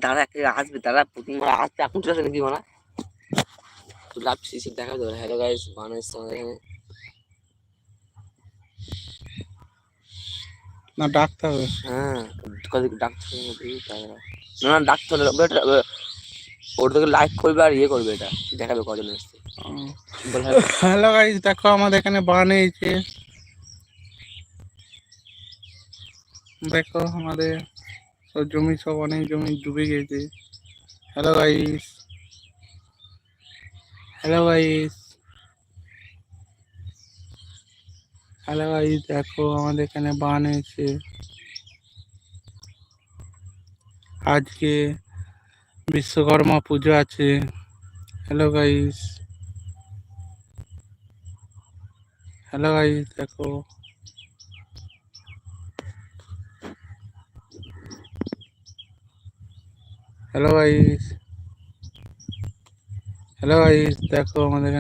দাঁড়া আসবে দাঁড়া প্রতিবার আসবে এখন চলে আসে নাকি মানা লাভ সিসি দেখা দেবে। হ্যালো গাইস বানাইস তোমাদের এখানে না ডাকতে হবে। হ্যাঁ কদিন ডাকতে না না ডাকতে হবে ওর তোকে লাইক করবে আর ইয়ে করবে এটা দেখাবে কজন এসছে। হ্যালো গাইস দেখো আমাদের এখানে বান হয়েছে, দেখো আমাদের সব জমি সব অনেক জমি ডুবে গেছে। Hello guys, hello guys, hello guys দেখো আমাদের এখানে বান হয়েছে। আজকে বিশ্বকর্মা পুজো আছে। হ্যালো গাইস, হ্যালো গাইস দেখো হ্যালো গাইস, হ্যালো গাইস দেখো আমাদের